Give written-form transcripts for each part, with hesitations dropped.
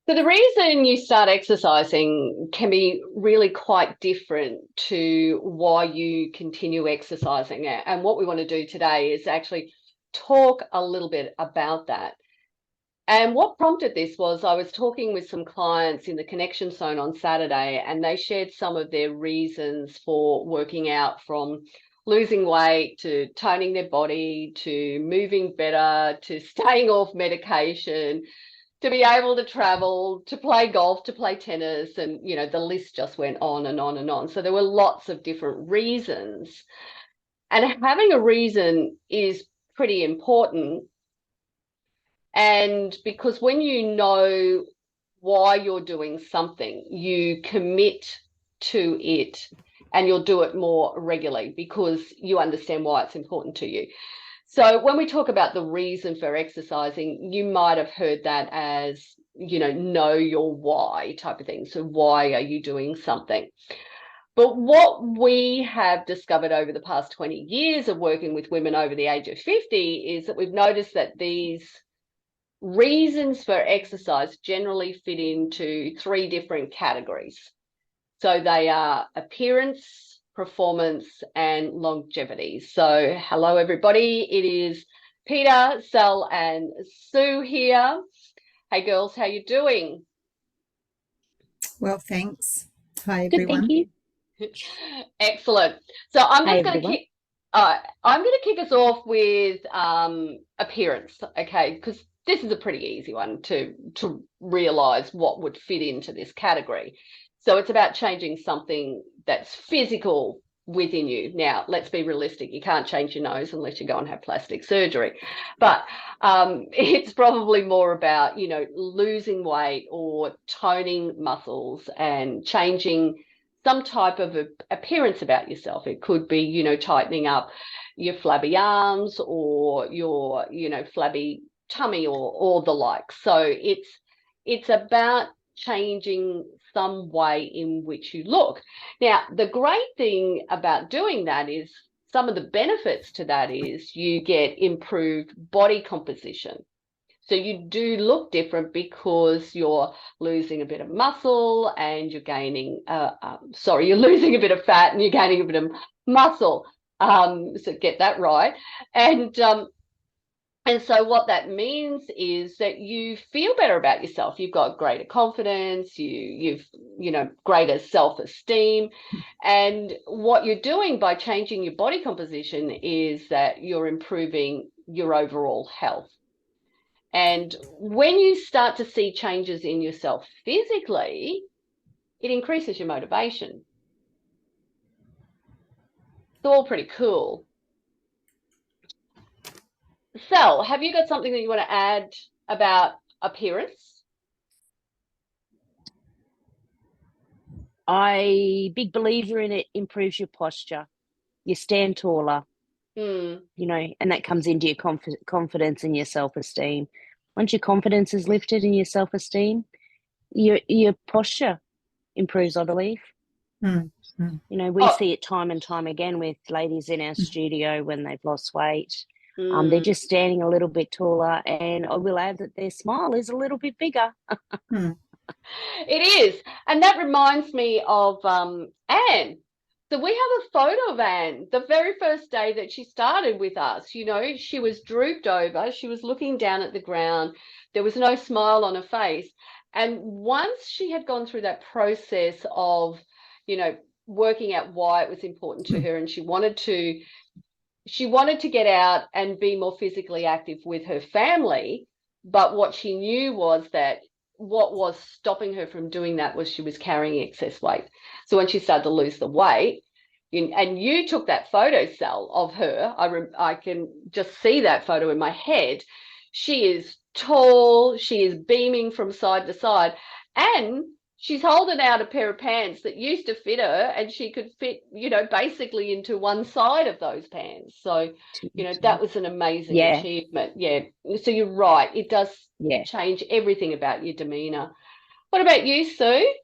So the reason you start exercising can be really quite different to why you continue exercising. And what we want to do today is actually talk a little bit about that. And what prompted this was I was talking with some clients in the Connection Zone on Saturday, and they shared some of their reasons for working out, from losing weight to toning their body to moving better to staying off medication, to be able to travel, to play golf, to play tennis, and the list just went on and on and on. So there were lots of different reasons. And having a reason is pretty important. And because when you know why you're doing something, you commit to it and you'll do it more regularly because you understand why it's important to you. So when we talk about the reason for exercising, you might have heard that as, know your why type of thing. So why are you doing something? But what we have discovered over the past 20 years of working with women over the age of 50 is that we've noticed that these reasons for exercise generally fit into three different categories. So they are appearance, performance, and longevity. So hello, everybody. It is Peta, Sal, and Sue here. Hey, girls, how you doing? Well, thanks. Hi, Good, thank everyone. you. Excellent. So I'm Hi, just going to everyone. kick. I'm going to kick us off with appearance, okay? Because this is a pretty easy one to realise what would fit into this category. So it's about changing something that's physical within you. Now, let's be realistic. You can't change your nose unless you go and have plastic surgery. But it's probably more about, losing weight or toning muscles and changing some type of appearance about yourself. It could be, tightening up your flabby arms or your, flabby tummy or the like. So it's about changing some way in which you look. Now, the great thing about doing that is some of the benefits to that is you get improved body composition. So you do look different because you're losing a bit of muscle and you're gaining, you're losing a bit of fat and you're gaining a bit of muscle. So get that right. And so what that means is that you feel better about yourself. You've got greater confidence, you've greater self-esteem. And what you're doing by changing your body composition is that you're improving your overall health. And when you start to see changes in yourself physically, it increases your motivation. It's all pretty cool. Sal, have you got something that you want to add about appearance? Big believer in it improves your posture. You stand taller, and that comes into your confidence and your self-esteem. Once your confidence is lifted and your self-esteem, your posture improves, I believe. We see it time and time again with ladies in our studio when they've lost weight. They're just standing a little bit taller, and I will add that their smile is a little bit bigger. It is. And that reminds me of Anne. So we have a photo of Anne the very first day that she started with us. She was drooped over. She was looking down at the ground. There was no smile on her face. And once she had gone through that process of, working out why it was important to her, and she wanted to get out and be more physically active with her family. But what she knew was that what was stopping her from doing that was she was carrying excess weight. So when she started to lose the weight, and you took that photo, Sal, of her, I can just see that photo in my head. She is tall, she is beaming from side to side, and she's holding out a pair of pants that used to fit her, and she could fit, basically into one side of those pants. So, that was an amazing achievement. Yeah. So you're right. It does change everything about your demeanor. What about you, Sue?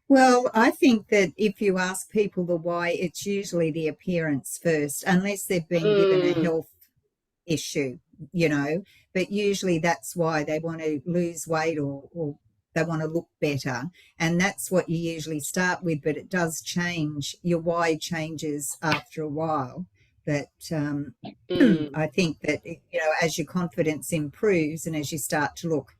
Well, I think that if you ask people the why, it's usually the appearance first, unless they've been given a health issue you know, but usually that's why they want to lose weight or they want to look better. And that's what you usually start with, but it does change. Your why changes after a while. But I think that, you know, as your confidence improves and as you start to look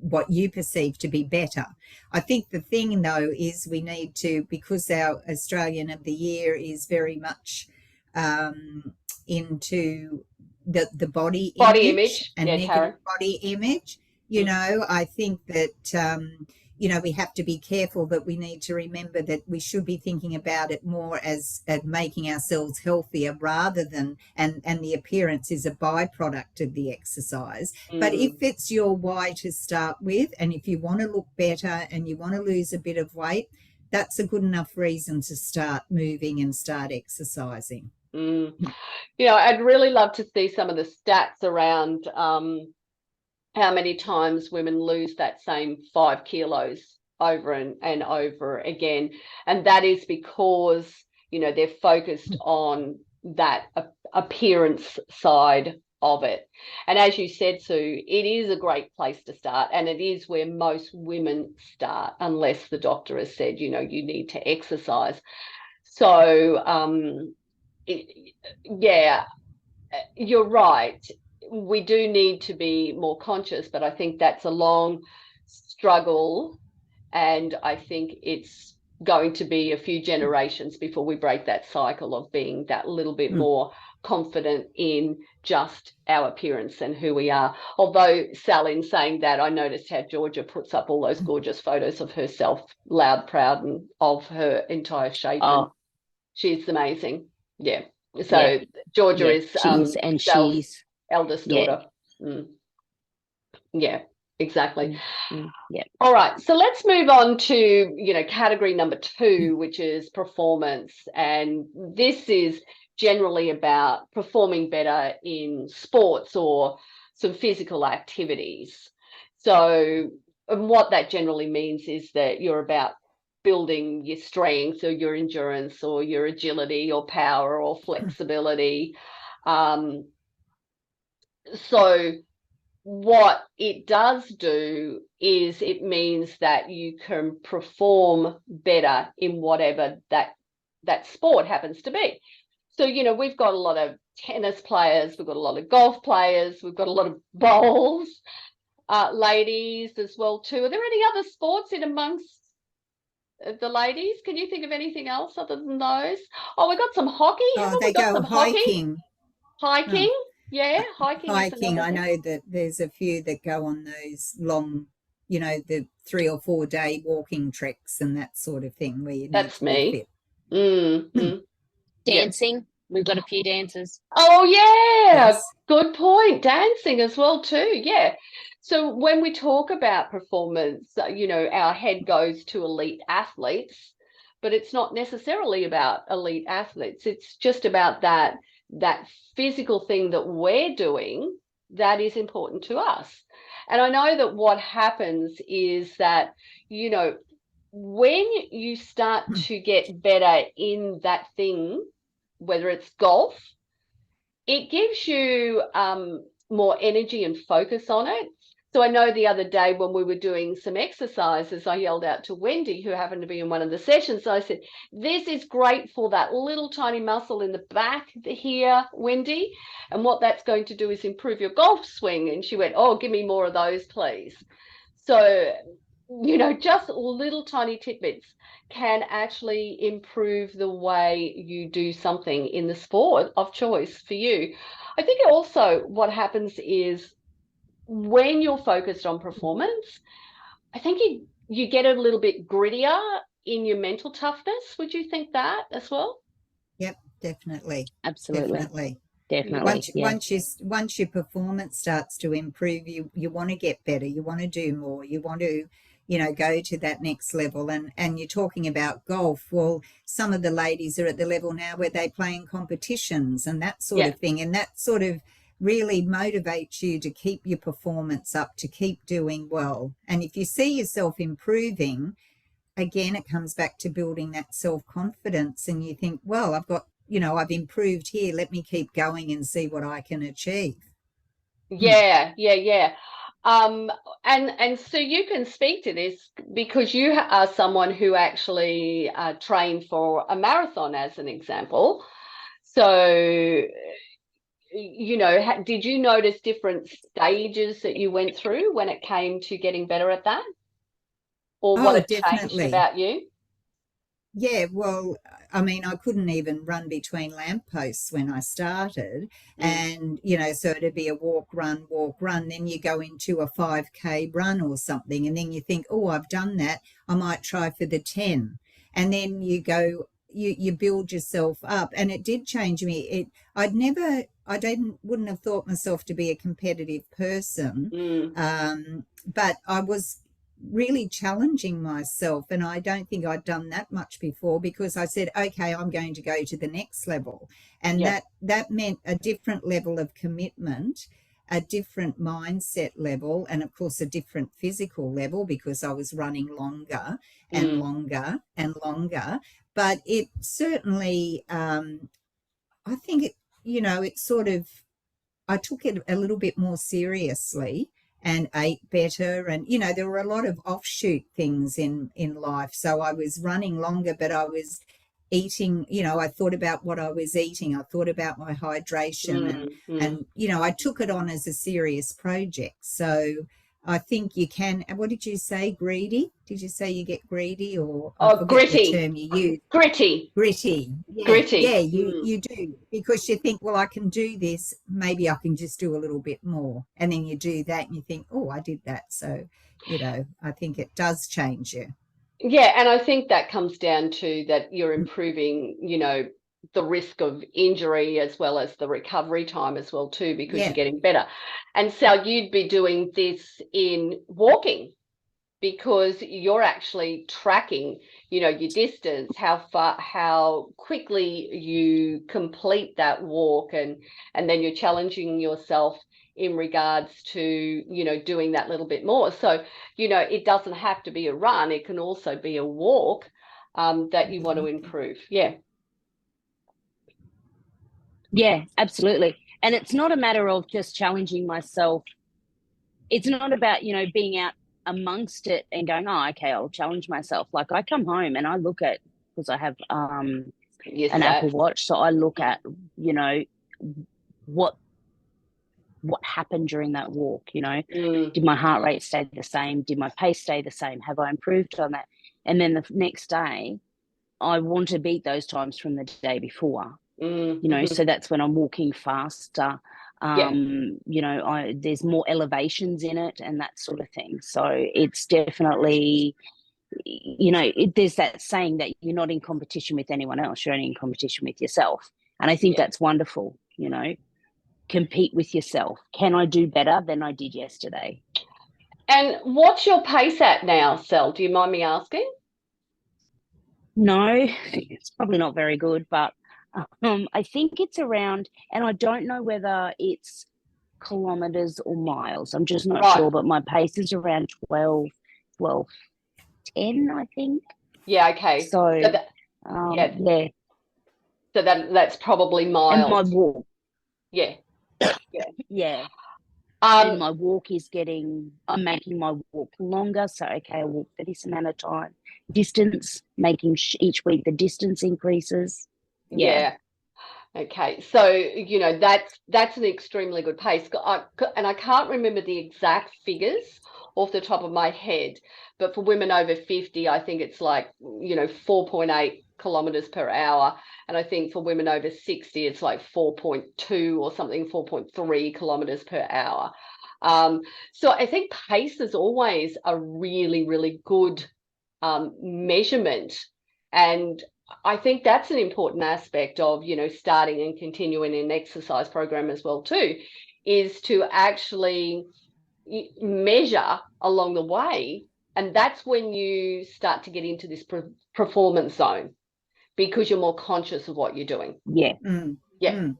what you perceive to be better. I think the thing, though, is we need to, because our Australian of the Year is very much into the body image and yeah, negative Karen. body image. You know, I think that, you know, we have to be careful, but we need to remember that we should be thinking about it more as at making ourselves healthier rather than, and the appearance is a byproduct of the exercise. But if it's your why to start with, and if you want to look better and you want to lose a bit of weight, that's a good enough reason to start moving and start exercising. You know, I'd really love to see some of the stats around how many times women lose that same 5 kilos over and over again. And that is because, you know, they're focused on that appearance side of it. And as you said, Sue, it is a great place to start. And it is where most women start, unless the doctor has said, you know, you need to exercise. So, yeah, you're right. We do need to be more conscious, but I think that's a long struggle, and I think it's going to be a few generations before we break that cycle of being that little bit more confident in just our appearance and who we are. Although, Sal, in saying that, I noticed how Georgia puts up all those gorgeous photos of herself, loud, proud, and of her entire shape. Oh. She's amazing. Yeah. So Georgia is and Sal's she's eldest daughter. Yeah, exactly. Yeah. All right, so let's move on to, you know, category number 2, which is performance. And this is generally about performing better in sports or some physical activities. So, and what that generally means is that you're about building your strength or your endurance or your agility or power or flexibility. So what it does do is it means that you can perform better in whatever that sport happens to be. So, you know, we've got a lot of tennis players, we've got a lot of golf players, we've got a lot of bowls, ladies as well too. Are there any other sports in amongst the ladies? Can you think of anything else other than those? Oh, we got some hockey. Oh, they go hiking. Hiking, yeah, hiking. Hiking. I know that there's a few that go on those long, you know, the 3 or 4 day walking treks and that sort of thing. Where you that's me. Dancing. Yep. We've got a few dancers. Oh yeah, yes. Good point. Dancing as well too. Yeah. So when we talk about performance, you know, our head goes to elite athletes, but it's not necessarily about elite athletes. It's just about that physical thing that we're doing that is important to us. And I know that what happens is that, you know, when you start to get better in that thing, whether it's golf, it gives you more energy and focus on it. So I know the other day when we were doing some exercises, I yelled out to Wendy, who happened to be in one of the sessions. I said, this is great for that little tiny muscle in the back here, Wendy. And what that's going to do is improve your golf swing. And she went, oh, give me more of those, please. So, you know, just little tiny tidbits can actually improve the way you do something in the sport of choice for you. I think also what happens is when you're focused on performance, I think you get a little bit grittier in your mental toughness. Would you think that as well? Yep, definitely. Absolutely. Once your performance starts to improve, you want to get better, you want to do more, you want to, you know, go to that next level. And you're talking about golf. Well, some of the ladies are at the level now where they play in competitions and that sort of thing. And that sort of really motivates you to keep your performance up, to keep doing well. And if you see yourself improving, again, it comes back to building that self-confidence and you think, well, I've got you know, I've improved here. Let me keep going and see what I can achieve. Yeah. And so you can speak to this because you are someone who actually trained for a marathon, as an example. So, you know, did you notice different stages that you went through when it came to getting better at that? Or what it changed Definitely. about you? Yeah, well, I mean, I couldn't even run between lampposts when I started. And, you know, so it'd be a walk, run, walk, run. Then you go into a 5K run or something. And then you think, oh, I've done that. I might try for the 10. And then you go, you build yourself up. And it did change me. Wouldn't have thought myself to be a competitive person. But I was really challenging myself, and I don't think I'd done that much before, because I said, okay, I'm going to go to the next level, and that meant a different level of commitment, a different mindset level, and of course a different physical level, because I was running longer and longer and longer. But it certainly I think it, you know, it sort of, I took it a little bit more seriously and ate better. And, you know, there were a lot of offshoot things in life. So I was running longer, but I was eating, you know, I thought about what I was eating. I thought about my hydration and, you know, I took it on as a serious project. So I think you can, what did you say, greedy? Did you say you get greedy, or I forget gritty. the term you use? Gritty. Yeah, Gritty. yeah, you do, because you think, well, I can do this, maybe I can just do a little bit more, and then you do that and you think, oh, I did that. So, you know, I think it does change you. Yeah, and I think that comes down to that you're improving, you know, the risk of injury as well as the recovery time as well too, because you're getting better. And so you'd be doing this in walking, because you're actually tracking, you know, your distance, how quickly you complete that walk, and then you're challenging yourself in regards to, you know, doing that little bit more. So, you know, it doesn't have to be a run, it can also be a walk that you want to improve. Yeah, absolutely. And it's not a matter of just challenging myself. It's not about, you know, being out amongst it and going, oh, okay, I'll challenge myself. Like, I come home and I look at, because I have an Apple Watch, so I look at, you know, what happened during that walk. You know, did my heart rate stay the same? Did my pace stay the same? Have I improved on that? And then the next day, I want to beat those times from the day before. You know, so that's when I'm walking faster. You know, there's more elevations in it and that sort of thing. So it's definitely, you know, there's that saying that you're not in competition with anyone else, you're only in competition with yourself. And I think that's wonderful, you know, compete with yourself. Can I do better than I did yesterday? And what's your pace at now, Sel? Do you mind me asking? No, it's probably not very good, but I think it's around, and I don't know whether it's kilometers or miles. I'm just not sure, but my pace is around 12, 10, I think. Yeah, okay. So yeah. So that's probably miles. And my walk. Yeah. Yeah. And my walk is I'm making my walk longer. So, okay, I walk for this amount of time. Distance, making each week the distance increases. Yeah. Okay. So, you know, that's an extremely good pace. And I can't remember the exact figures off the top of my head, but for women over 50, I think it's like, you know, 4.8 kilometers per hour. And I think for women over 60, it's like 4.2 or something, 4.3 kilometers per hour. So I think pace is always a really, really good measurement. And I think that's an important aspect of, you know, starting and continuing an exercise program as well too, is to actually measure along the way. And that's when you start to get into this performance zone, because you're more conscious of what you're doing. Yeah. Yeah.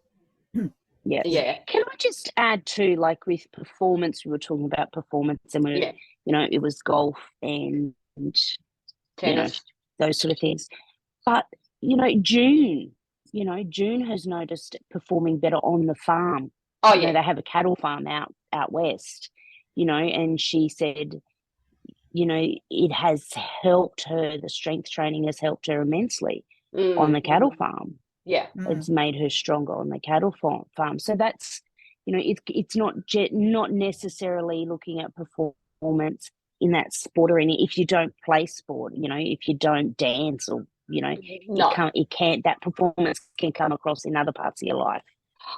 Can I just add to, like, with performance, we were talking about performance, and you know, it was golf and tennis, you know, those sort of things. But, you know, June you know, June has noticed it performing better on the farm. Oh, You know, yeah. they have a cattle farm out west, you know, and she said, you know, it has helped her, the strength training has helped her immensely on the cattle farm. Yeah. It's made her stronger on the cattle farm. So that's, you know, it's not necessarily looking at performance in that sport or any, if you don't play sport, you know, if you don't dance or, you know, No. that performance can come across in other parts of your life.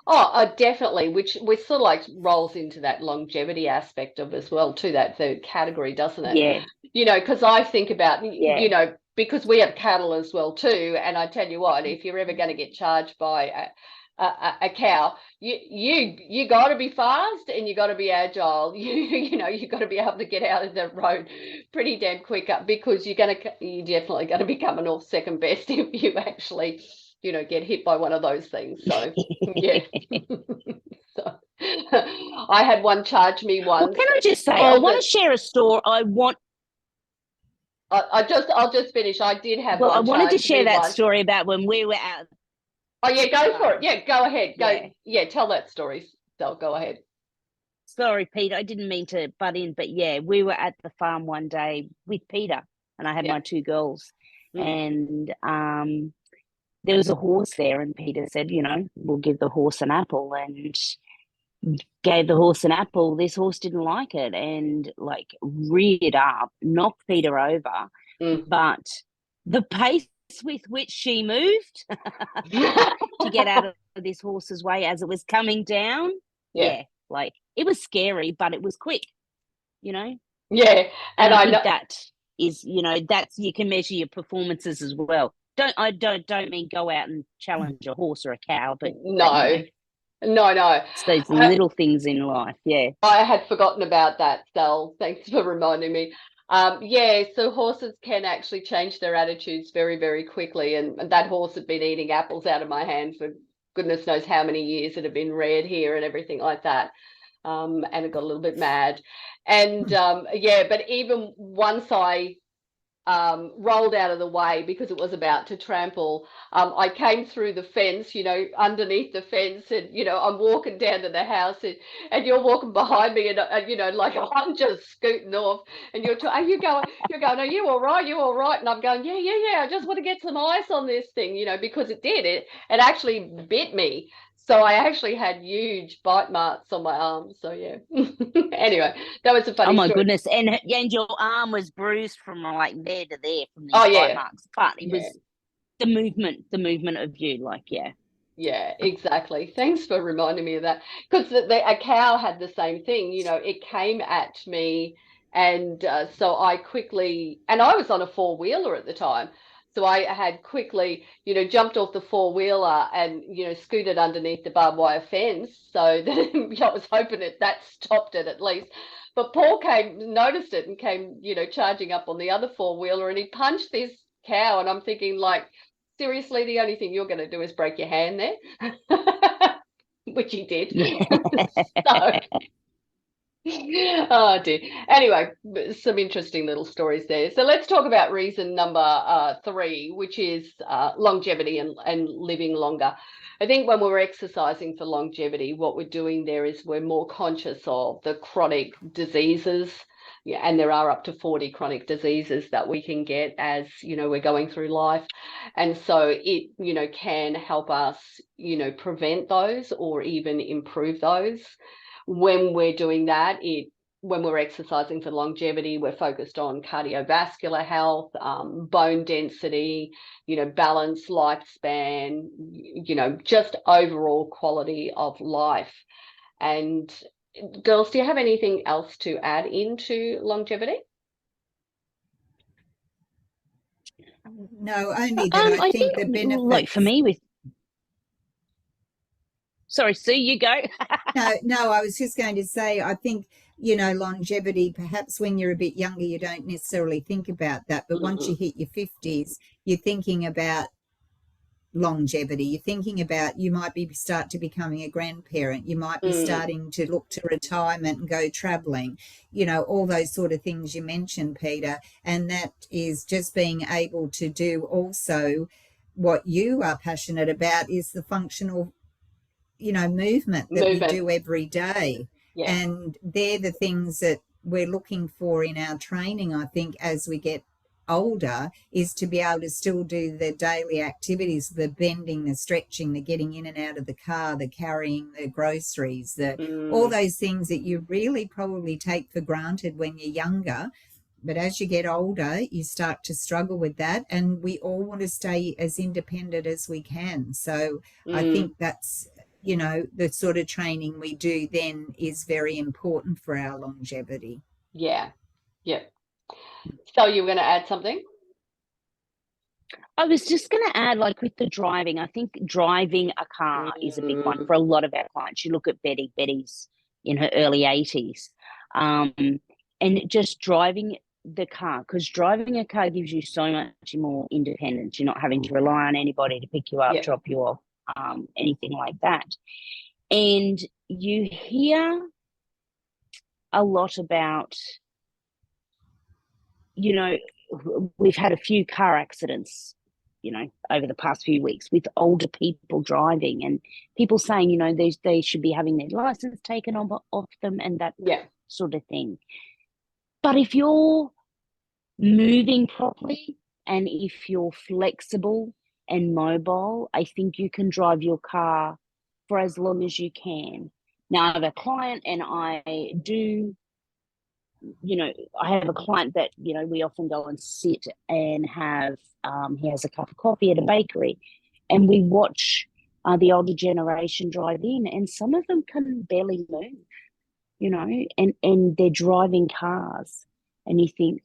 Oh, definitely, which sort of like rolls into that longevity aspect of as well, too, that third category, doesn't it? Yeah. You know, because I think about, Yeah. you know, because we have cattle as well, too. And I tell you what, if you're ever going to get charged by a cow, you got to be fast and you got to be agile. You know, you got to be able to get out of the road pretty damn quick because you're definitely going to become an off second best if you actually, you know, get hit by one of those things. So yeah. So I had one charge me once. Well, can I just say, I want to share a story. I'll just finish. I did have one. I wanted to share that once. Story about when we were out. Oh yeah, go for it. Yeah, go ahead. Tell that story. So go ahead. Sorry, Peter, I didn't mean to butt in, but yeah, we were at the farm one day with Peter, and I had my two girls, and there was a horse there, and Peter said, you know, we'll give the horse an apple, and gave the horse an apple. This horse didn't like it and like reared up, knocked Peter over, but the pace with which she moved to get out of this horse's way as it was coming down, like it was scary, but it was quick, you know. Yeah, and I think that is, you know, that's, you can measure your performances as well. I don't mean go out and challenge a horse or a cow, but no. It's those little things in life. Yeah, I had forgotten about that, Sal. Thanks for reminding me. So horses can actually change their attitudes very, very quickly, and that horse had been eating apples out of my hand for goodness knows how many years. It had been reared here and everything like that, and it got a little bit mad, and but even once I rolled out of the way because it was about to trample, I came through the fence, you know, underneath the fence, and, you know, I'm walking down to the house, and you're walking behind me, and you know, like I'm just scooting off, and you're going, are you all right? You all right? And I'm going, yeah. I just want to get some ice on this thing, you know, because it actually bit me. So I actually had huge bite marks on my arm. So yeah. Anyway, that was a funny story. Oh my goodness. And your arm was bruised from like there to there from these bite marks. But it was the movement of you, like, yeah. Yeah, exactly. Thanks for reminding me of that. Because a cow had the same thing, you know, it came at me, and so I quickly, and I was on a four-wheeler at the time. So I had quickly, you know, jumped off the four-wheeler and, you know, scooted underneath the barbed wire fence. So that I was hoping that stopped it at least. But Paul noticed it and came, you know, charging up on the other four-wheeler, and he punched this cow. And I'm thinking, like, seriously, the only thing you're going to do is break your hand there, which he did. Oh dear. Anyway, some interesting little stories there. So let's talk about reason number 3, which is longevity and living longer. I think when we're exercising for longevity, what we're doing there is we're more conscious of the chronic diseases. Yeah, and there are up to 40 chronic diseases that we can get as, you know, we're going through life. And so it, you know, can help us, you know, prevent those or even improve those. When we're doing that, when we're exercising for longevity, we're focused on cardiovascular health, bone density, you know, balance, lifespan, you know, just overall quality of life. And girls, do you have anything else to add into longevity? No, only that I think the benefits. Like for me, sorry, Sue, you go. No, I was just going to say, I think, you know, longevity, perhaps when you're a bit younger, you don't necessarily think about that. But once you hit your 50s, you're thinking about longevity. You're thinking about, you might be start to becoming a grandparent. You might be starting to look to retirement and go traveling, you know, all those sort of things you mentioned, Peter. And that is just being able to do also what you are passionate about is the functional, movement that we do every day. Yeah. And they're the things that we're looking for in our training, I think, as we get older, is to be able to still do the daily activities, the bending, the stretching, the getting in and out of the car, the carrying the groceries, all those things that you really probably take for granted when you're younger. But as you get older, you start to struggle with that. And we all want to stay as independent as we can. So I think that's, the sort of training we do then is very important for our longevity. Yeah. Yeah. So you were going to add something? I was just going to add, like with the driving, I think driving a car is a big one for a lot of our clients. You look at Betty. Betty's in her early 80s. And just driving the car, because driving a car gives you so much more independence. You're not having to rely on anybody to pick you up, drop you off, anything like that. And you hear a lot about, we've had a few car accidents, over the past few weeks with older people driving, and people saying, they should be having their license taken off them and that sort of thing. But if you're moving properly and if you're flexible and mobile, I think you can drive your car for as long as you can. Now, I have a client and I have a client that, we often go and sit and have, he has a cup of coffee at a bakery, and we watch the older generation drive in, and some of them can barely move, and they're driving cars, and you think,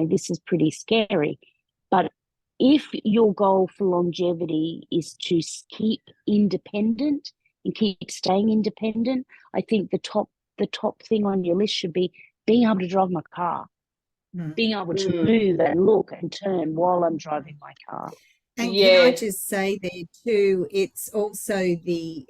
this is pretty scary. But if your goal for longevity is to keep independent and keep staying independent, I think the top thing on your list should be being able to drive my car, being able to move and look and turn while I'm driving my car. And can I just say there too, it's also the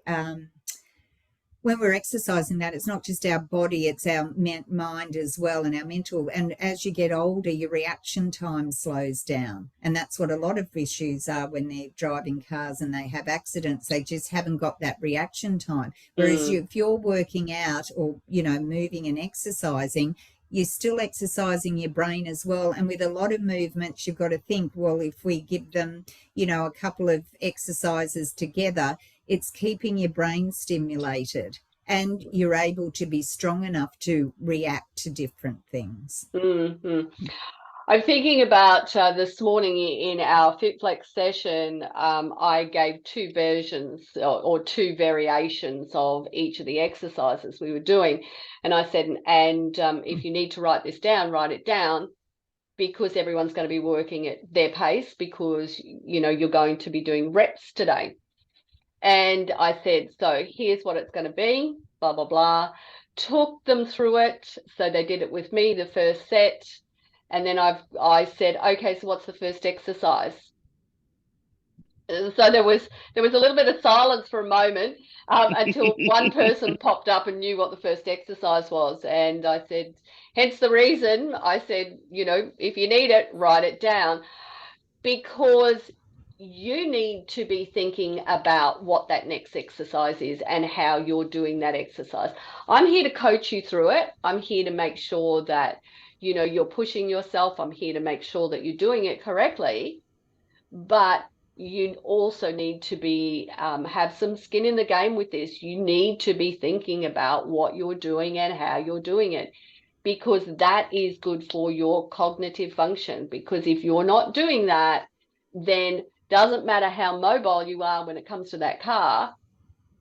when we're exercising that, it's not just our body, it's our mind as well, and our mental. And as you get older, your reaction time slows down. And that's what a lot of issues are when they're driving cars and they have accidents. They just haven't got that reaction time. Whereas if you're working out or, moving and exercising, you're still exercising your brain as well. And with a lot of movements, you've got to think, well, if we give them, a couple of exercises together, it's keeping your brain stimulated and you're able to be strong enough to react to different things. I'm thinking about this morning in our FitFlex session, I gave two versions or two variations of each of the exercises we were doing. And I said, if you need to write this down, write it down, because everyone's going to be working at their pace, because, you're going to be doing reps today. And I said, so here's what it's going to be, blah, blah, blah. Took them through it. So they did it with me, the first set. And then I said, okay, so what's the first exercise? So there was a little bit of silence for a moment until one person popped up and knew what the first exercise was. And I said, hence the reason I said, if you need it, write it down, because you need to be thinking about what that next exercise is and how you're doing that exercise. I'm here to coach you through it. I'm here to make sure that, you're pushing yourself. I'm here to make sure that you're doing it correctly. But you also need to be have some skin in the game with this. You need to be thinking about what you're doing and how you're doing it, because that is good for your cognitive function. Because if you're not doing that, then doesn't matter how mobile you are when it comes to that car,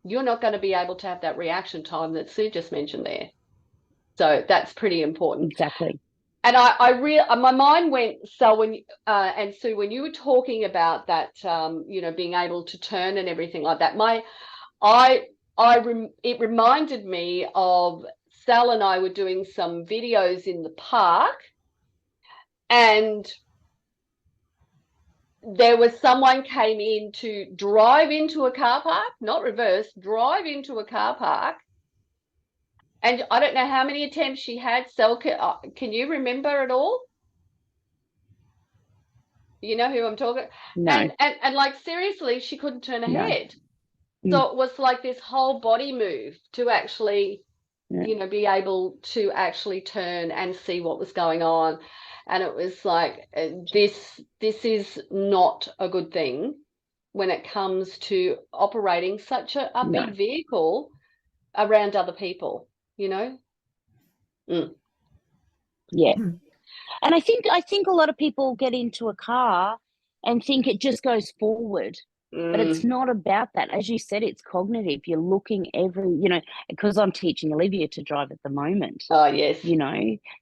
you're not going to be able to have that reaction time that Sue just mentioned there. So that's pretty important. Exactly. And my mind went, so when, and Sue, when you were talking about that, being able to turn and everything like that, it reminded me of Sal and I were doing some videos in the park, and there was someone came in to drive into a car park, not reverse, drive into a car park. And I don't know how many attempts she had. Sal, can you remember at all? You know who I'm talking? No. And like seriously, she couldn't turn her No. head. So it was like this whole body move to actually, be able to actually turn and see what was going on. And it was like, this is not a good thing when it comes to operating such a No. big vehicle around other people, Yeah. Mm. And I think a lot of people get into a car and think it just goes forward. But it's not about that. As you said, it's cognitive. You're looking because I'm teaching Olivia to drive at the moment. Oh, yes.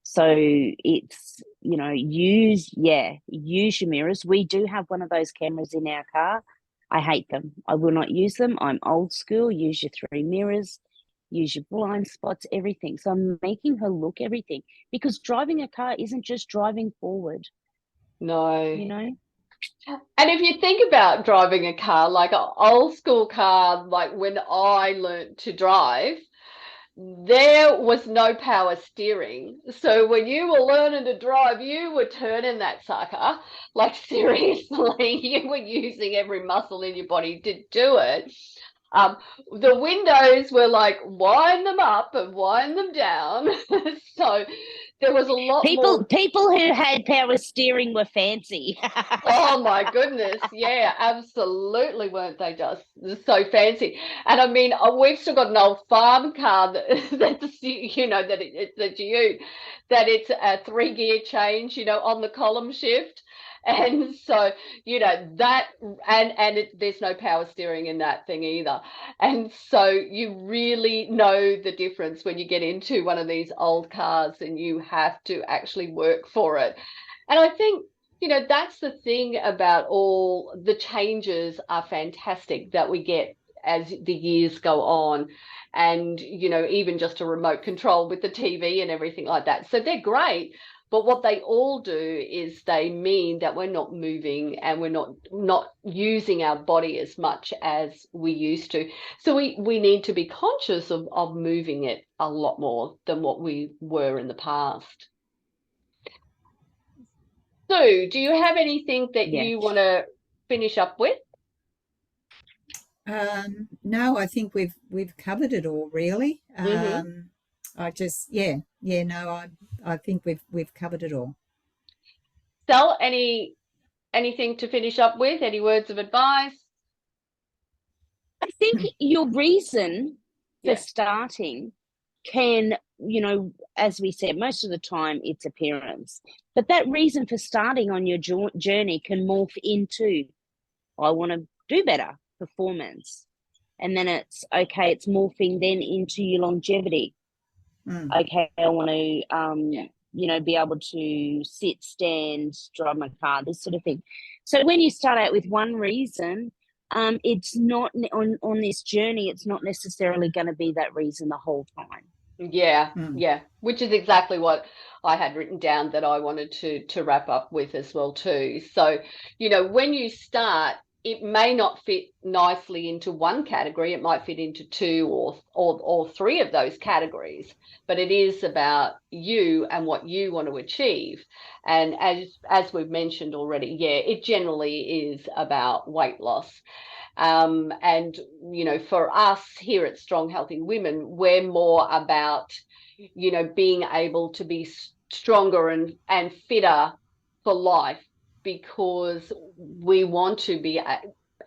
So it's, use your mirrors. We do have one of those cameras in our car. I hate them. I will not use them. I'm old school. Use your 3 mirrors, use your blind spots, everything. So I'm making her look everything, because driving a car isn't just driving forward. No. And if you think about driving a car, like an old school car, like when I learned to drive, there was no power steering. So when you were learning to drive, you were turning that sucker. Like seriously, you were using every muscle in your body to do it. The windows were like wind them up and wind them down. So there was a lot more. People who had power steering were fancy. Oh my goodness, yeah, absolutely, weren't they just so fancy? And I mean, we've still got an old farm car that's that it's a 3-gear change, on the column shift. And so, that, and there's no power steering in that thing either. And so you really know the difference when you get into one of these old cars and you have to actually work for it. And I think, that's the thing about all the changes are fantastic that we get as the years go on. And, even just a remote control with the TV and everything like that. So they're great. But what they all do is they mean that we're not moving and we're not using our body as much as we used to. So we need to be conscious of moving it a lot more than what we were in the past. Sue, do you have anything that you want to finish up with? No, I think we've covered it all, really. I just, no, I think we've covered it all. Sal, anything to finish up with? Any words of advice? I think your reason for starting can, as we said, most of the time it's appearance. But that reason for starting on your journey can morph into, I want to do better, performance. And then it's morphing then into your longevity. Okay, I want to, be able to sit, stand, drive my car, this sort of thing. So when you start out with one reason, it's not on this journey, it's not necessarily going to be that reason the whole time. Yeah, which is exactly what I had written down that I wanted to wrap up with as well too. So, when you start, it may not fit nicely into one category. It might fit into 2 or 3 of those categories, but it is about you and what you want to achieve. And as we've mentioned already, it generally is about weight loss. And, for us here at Strong Healthy Women, we're more about, being able to be stronger and fitter for life, because we want to be,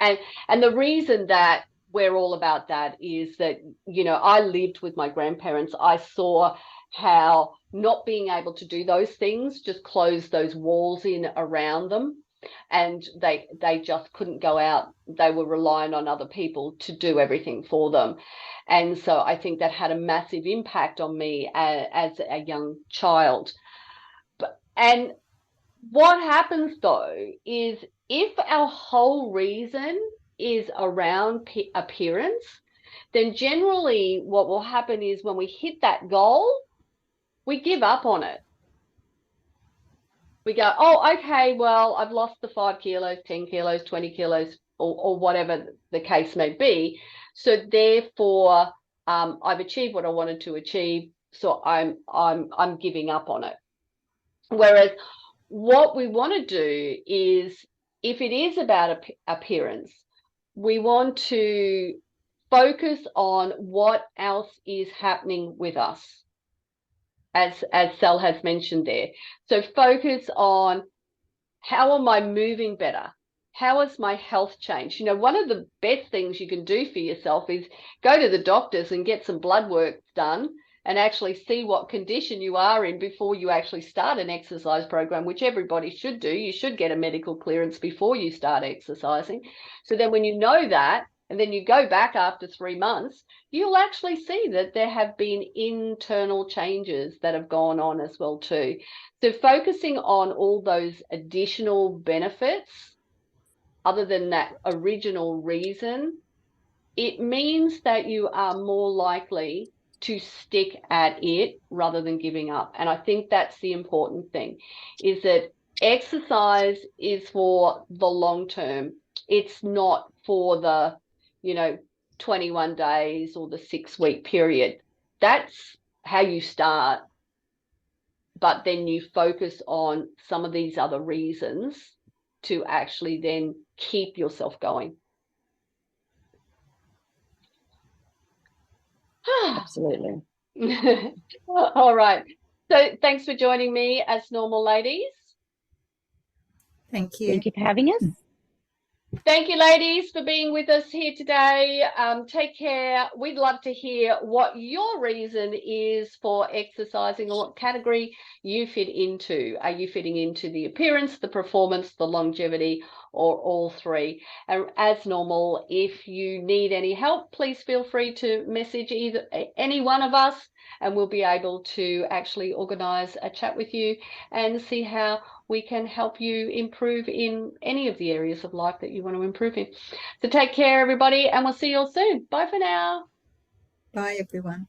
and the reason that we're all about that is that, I lived with my grandparents. I saw how not being able to do those things just closed those walls in around them. And they just couldn't go out. They were relying on other people to do everything for them. And so I think that had a massive impact on me as a young child. And what happens though is if our whole reason is around appearance, then generally what will happen is when we hit that goal, we give up on it. We go, oh, okay, well, I've lost the 5 kilos, 10 kilos, 20 kilos, or whatever the case may be. So therefore, I've achieved what I wanted to achieve. So I'm giving up on it. Whereas what we want to do is, if it is about appearance, we want to focus on what else is happening with us, as Sal has mentioned there. So focus on, how am I moving better? How has my health changed? You know, one of the best things you can do for yourself is go to the doctors and get some blood work done and actually see what condition you are in before you actually start an exercise program, which everybody should do. You should get a medical clearance before you start exercising. So then when you know that, and then you go back after 3 months, you'll actually see that there have been internal changes that have gone on as well too. So focusing on all those additional benefits, other than that original reason, it means that you are more likely to stick at it rather than giving up. And I think that's the important thing, is that exercise is for the long term. It's not for the, 21 days or the 6-week period. That's how you start. But then you focus on some of these other reasons to actually then keep yourself going. Absolutely. All right. So thanks for joining me as normal, ladies. Thank you. Thank you for having us. Thank you, ladies, for being with us here today. Take care. We'd love to hear what your reason is for exercising, or what category you fit into. Are you fitting into the appearance, the performance, the longevity, or all three? And as normal, if you need any help, please feel free to message any one of us, and we'll be able to actually organise a chat with you and see how we can help you improve in any of the areas of life that you want to improve in. So take care, everybody, and we'll see you all soon. Bye for now. Bye, everyone.